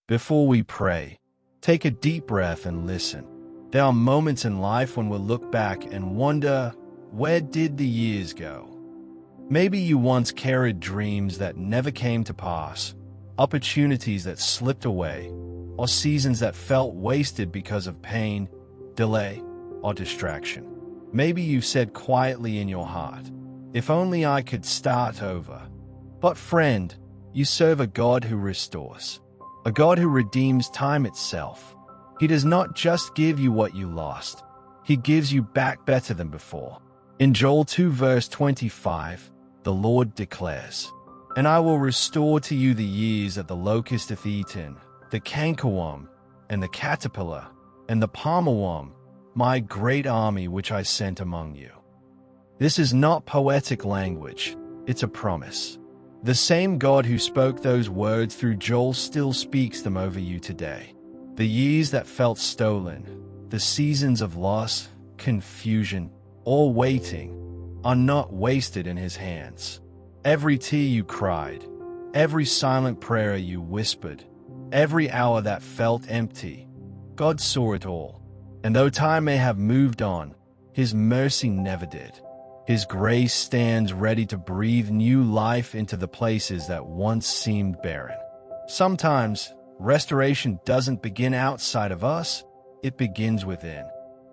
Before we pray, take a deep breath and listen. There are moments in life when we'll look back and wonder, where did the years go? Maybe you once carried dreams that never came to pass, opportunities that slipped away, or seasons that felt wasted because of pain, delay, or distraction. Maybe you said quietly in your heart, if only I could start over. But friend, you serve a God who restores, a God who redeems time itself. He does not just give you what you lost, He gives you back better than before. In Joel 2 verse 25, the Lord declares, "And I will restore to you the years that the locust hath eaten, the cankerworm, and the caterpillar, and the palmerworm, my great army which I sent among you." This is not poetic language, it's a promise. The same God who spoke those words through Joel still speaks them over you today. The years that felt stolen, the seasons of loss, confusion, or waiting, are not wasted in His hands. Every tear you cried, every silent prayer you whispered, every hour that felt empty, God saw it all. And though time may have moved on, His mercy never did. His grace stands ready to breathe new life into the places that once seemed barren. Sometimes, restoration doesn't begin outside of us, it begins within.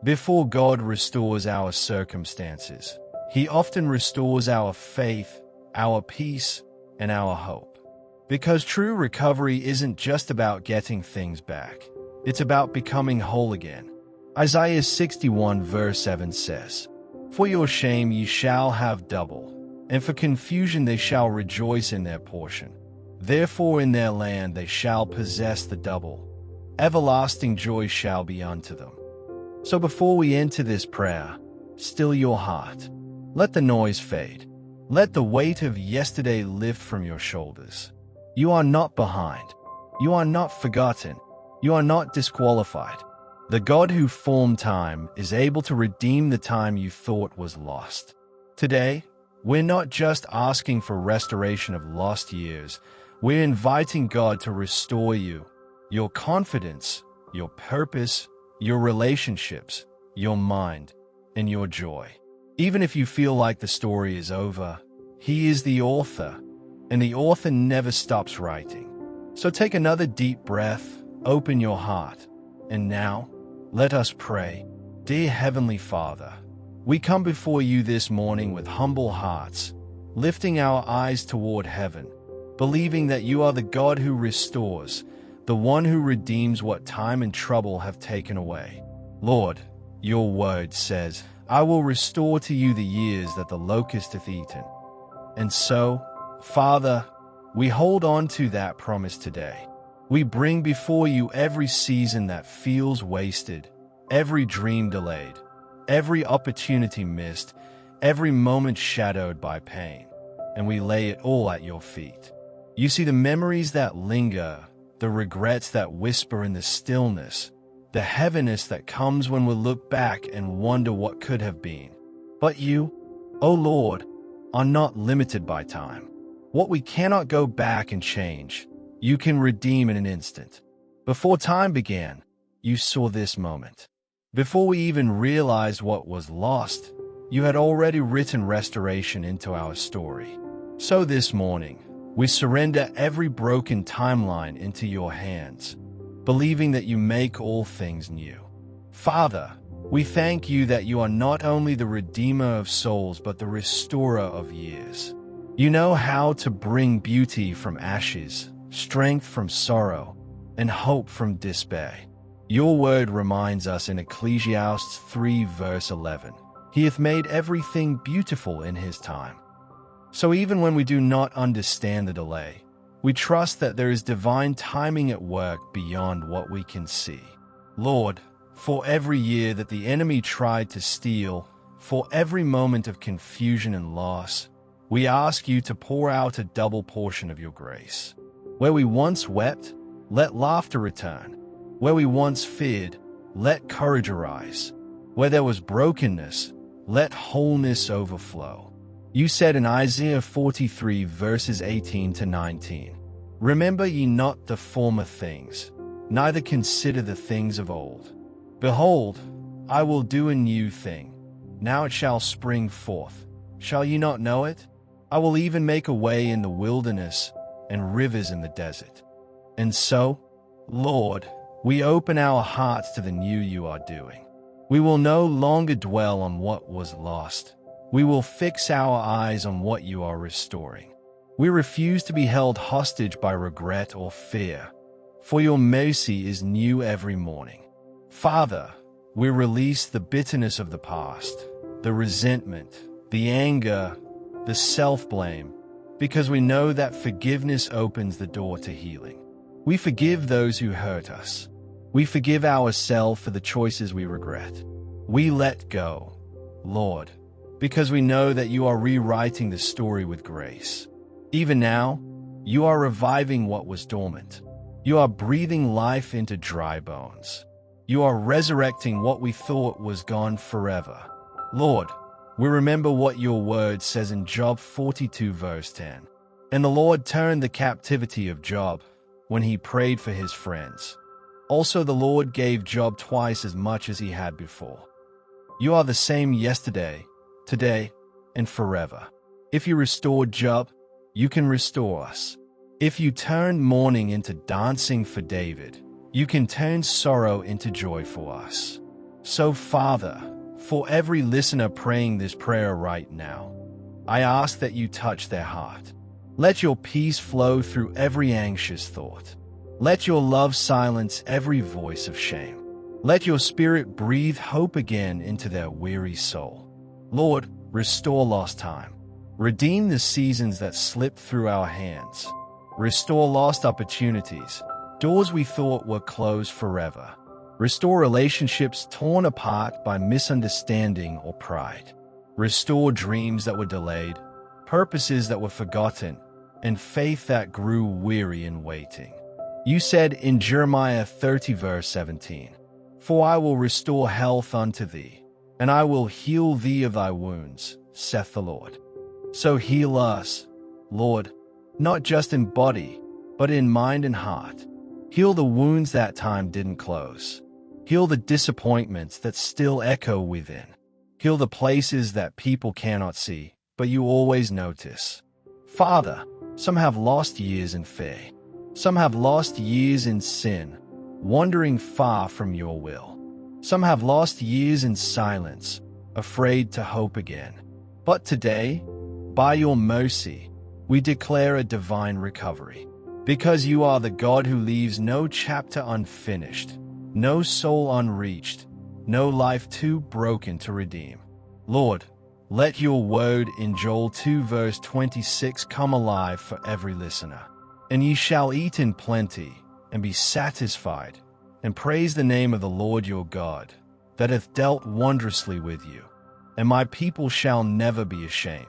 Before God restores our circumstances, He often restores our faith, our peace, and our hope. Because true recovery isn't just about getting things back, it's about becoming whole again. Isaiah 61 verse 7 says, "For your shame ye shall have double, and for confusion they shall rejoice in their portion. Therefore in their land they shall possess the double. Everlasting joy shall be unto them." So before we enter this prayer, still your heart. Let the noise fade. Let the weight of yesterday lift from your shoulders. You are not behind. You are not forgotten. You are not disqualified. The God who formed time is able to redeem the time you thought was lost. Today, we're not just asking for restoration of lost years. We're inviting God to restore you, your confidence, your purpose, your relationships, your mind, and your joy. Even if you feel like the story is over, He is the author, and the author never stops writing. So take another deep breath, open your heart, and now, let us pray. Dear Heavenly Father, we come before you this morning with humble hearts, lifting our eyes toward heaven, believing that you are the God who restores, the one who redeems what time and trouble have taken away. Lord, your word says, "I will restore to you the years that the locust hath eaten." And so, Father, we hold on to that promise today. We bring before you every season that feels wasted, every dream delayed, every opportunity missed, every moment shadowed by pain, and we lay it all at your feet. You see the memories that linger, the regrets that whisper in the stillness, the heaviness that comes when we look back and wonder what could have been. But you, O Lord, are not limited by time. What we cannot go back and change, you can redeem in an instant. Before time began, you saw this moment. Before we even realized what was lost, you had already written restoration into our story. So this morning, we surrender every broken timeline into your hands, believing that you make all things new. Father, we thank you that you are not only the Redeemer of souls but the Restorer of years. You know how to bring beauty from ashes, strength from sorrow, and hope from despair. Your word reminds us in Ecclesiastes 3 verse 11, "He hath made everything beautiful in His time." So even when we do not understand the delay, we trust that there is divine timing at work beyond what we can see. Lord, for every year that the enemy tried to steal, for every moment of confusion and loss, we ask you to pour out a double portion of your grace. Where we once wept, let laughter return. Where we once feared, let courage arise. Where there was brokenness, let wholeness overflow. You said in Isaiah 43 verses 18 to 19, Remember ye not the former things, neither consider the things of old. Behold, I will do a new thing. Now it shall spring forth. Shall ye not know it? I will even make a way in the wilderness and rivers in the desert. And so, Lord, we open our hearts to the new you are doing. We will no longer dwell on what was lost. We will fix our eyes on what you are restoring. We refuse to be held hostage by regret or fear, for your mercy is new every morning. Father, we release the bitterness of the past, the resentment, the anger, the self-blame, because we know that forgiveness opens the door to healing. We forgive those who hurt us. We forgive ourselves for the choices we regret. We let go, Lord, because we know that you are rewriting the story with grace. Even now, you are reviving what was dormant. You are breathing life into dry bones. You are resurrecting what we thought was gone forever. Lord, we remember what your word says in Job 42 verse 10. And the Lord turned the captivity of Job when he prayed for his friends. Also the Lord gave Job twice as much as he had before. You are the same yesterday, today, and forever. If you restored Job, you can restore us. If you turned mourning into dancing for David, you can turn sorrow into joy for us. So, Father, for every listener praying this prayer right now, I ask that you touch their heart. Let your peace flow through every anxious thought. Let your love silence every voice of shame. Let your spirit breathe hope again into their weary soul. Lord, restore lost time. Redeem the seasons that slipped through our hands. Restore lost opportunities, doors we thought were closed forever. Restore relationships torn apart by misunderstanding or pride. Restore dreams that were delayed, purposes that were forgotten, and faith that grew weary in waiting. You said in Jeremiah 30 verse 17, "For I will restore health unto thee, and I will heal thee of thy wounds, saith the Lord." So heal us, Lord, not just in body, but in mind and heart. Heal the wounds that time didn't close. Heal the disappointments that still echo within. Heal the places that people cannot see, but you always notice. Father, some have lost years in fear. Some have lost years in sin, wandering far from your will. Some have lost years in silence, afraid to hope again. But today, by your mercy, we declare a divine recovery. Because you are the God who leaves no chapter unfinished, no soul unreached, no life too broken to redeem. Lord, let your word in Joel 2 verse 26 come alive for every listener. And ye shall eat in plenty, and be satisfied, and praise the name of the Lord your God, that hath dealt wondrously with you. And my people shall never be ashamed.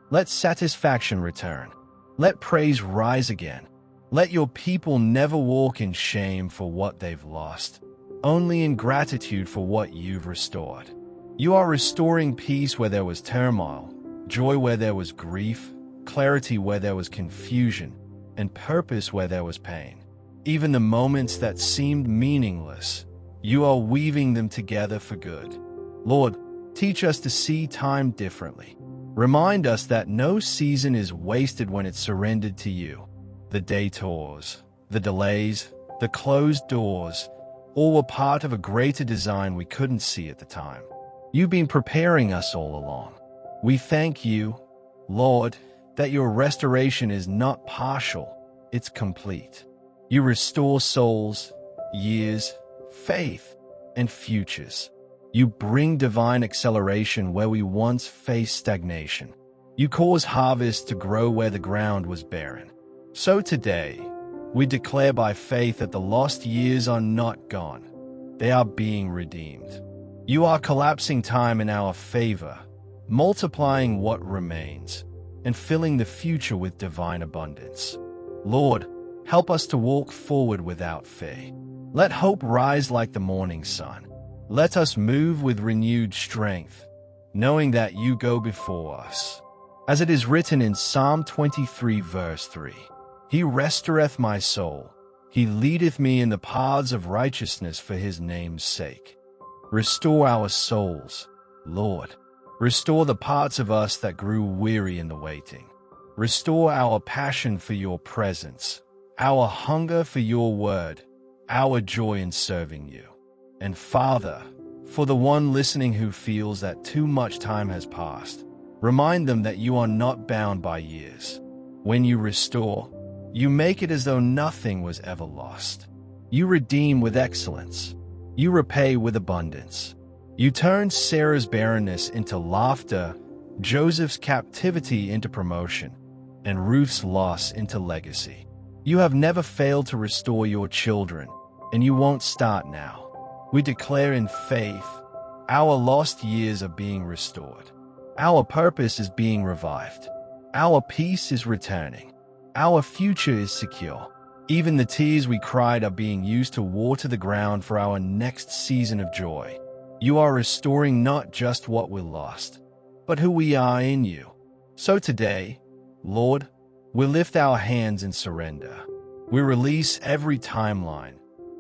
Let satisfaction return. Let praise rise again. Let your people never walk in shame for what they've lost, only in gratitude for what you've restored. You are restoring peace where there was turmoil, joy where there was grief, clarity where there was confusion, and purpose where there was pain. Even the moments that seemed meaningless, you are weaving them together for good. Lord, teach us to see time differently. Remind us that no season is wasted when it's surrendered to you. The detours, the delays, the closed doors, all were part of a greater design we couldn't see at the time. You've been preparing us all along. We thank you, Lord, that your restoration is not partial, it's complete. You restore souls, years, faith, and futures. You bring divine acceleration where we once faced stagnation. You cause harvest to grow where the ground was barren. So today, we declare by faith that the lost years are not gone. They are being redeemed. You are collapsing time in our favor, multiplying what remains, and filling the future with divine abundance. Lord, help us to walk forward without fear. Let hope rise like the morning sun. Let us move with renewed strength, knowing that you go before us. As it is written in Psalm 23 verse 3, He restoreth my soul. He leadeth me in the paths of righteousness for his name's sake. Restore our souls, Lord. Restore the parts of us that grew weary in the waiting. Restore our passion for your presence, our hunger for your word, our joy in serving you. And Father, for the one listening who feels that too much time has passed, remind them that you are not bound by years. When you restore, you make it as though nothing was ever lost. You redeem with excellence. You repay with abundance. You turn Sarah's barrenness into laughter, Joseph's captivity into promotion, and Ruth's loss into legacy. You have never failed to restore your children, and you won't start now. We declare in faith, our lost years are being restored. Our purpose is being revived. Our peace is returning. Our future is secure. Even the tears we cried are being used to water the ground for our next season of joy. You are restoring not just what we lost, but who we are in you. So today, Lord, we lift our hands in surrender. We release every timeline,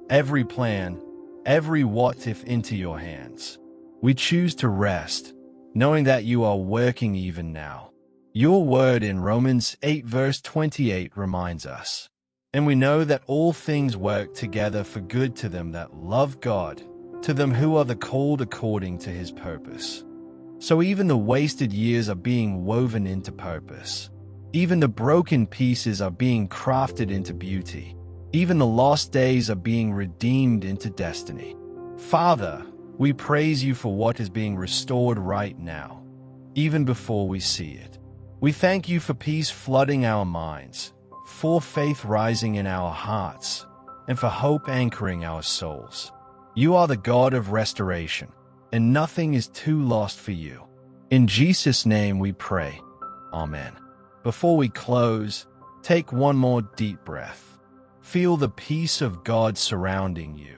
every plan, every what if into your hands. We choose to rest, knowing that you are working even now. Your word in Romans 8 verse 28 reminds us, and we know that all things work together for good to them that love God, to them who are the called according to his purpose. So even the wasted years are being woven into purpose. Even the broken pieces are being crafted into beauty. Even the lost days are being redeemed into destiny. Father, we praise you for what is being restored right now, even before we see it. We thank you for peace flooding our minds, for faith rising in our hearts, and for hope anchoring our souls. You are the God of restoration, and nothing is too lost for you. In Jesus' name we pray. Amen. Before we close, take one more deep breath. Feel the peace of God surrounding you,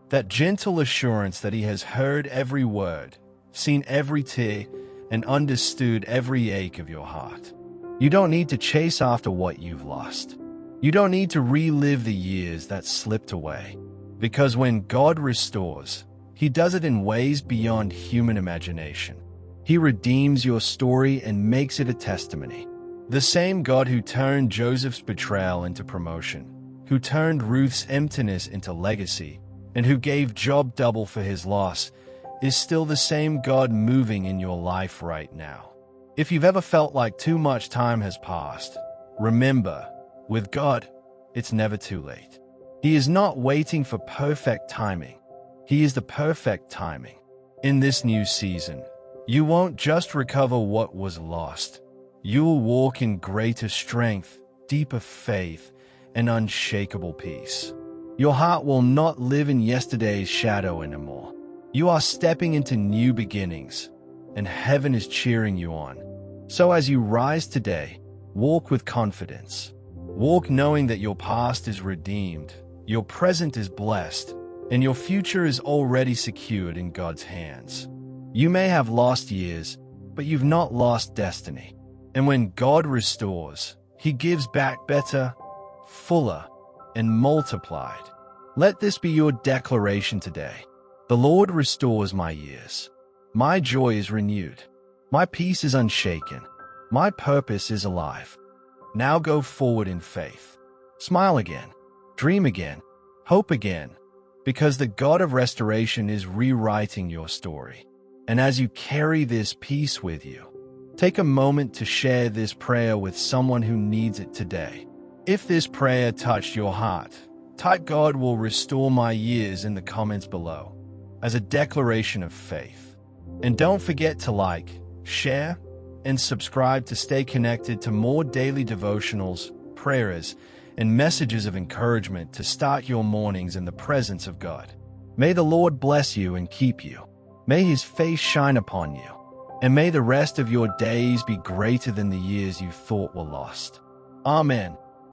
that gentle assurance that he has heard every word, seen every tear, and understood every ache of your heart. You don't need to chase after what you've lost. You don't need to relive the years that slipped away. Because when God restores, he does it in ways beyond human imagination. He redeems your story and makes it a testimony. The same God who turned Joseph's betrayal into promotion, who turned Ruth's emptiness into legacy, and who gave Job double for his loss, is still the same God moving in your life right now. If you've ever felt like too much time has passed, remember, with God, it's never too late. He is not waiting for perfect timing. He is the perfect timing. In this new season, you won't just recover what was lost. You'll walk in greater strength, deeper faith, and unshakable peace. Your heart will not live in yesterday's shadow anymore. You are stepping into new beginnings, and heaven is cheering you on. So as you rise today, walk with confidence. Walk knowing that your past is redeemed, your present is blessed, and your future is already secured in God's hands. You may have lost years, but you've not lost destiny. And when God restores, he gives back better, fuller, and multiplied. Let this be your declaration today. The Lord restores my years. My joy is renewed. My peace is unshaken. My purpose is alive. Now go forward in faith. Smile again. Dream again. Hope again. Because the God of restoration is rewriting your story. And as you carry this peace with you, take a moment to share this prayer with someone who needs it today. If this prayer touched your heart, type "God will restore my years" in the comments below as a declaration of faith. And don't forget to like, share, and subscribe to stay connected to more daily devotionals, prayers, and messages of encouragement to start your mornings in the presence of God. May the Lord bless you and keep you. May his face shine upon you. And may the rest of your days be greater than the years you thought were lost. Amen.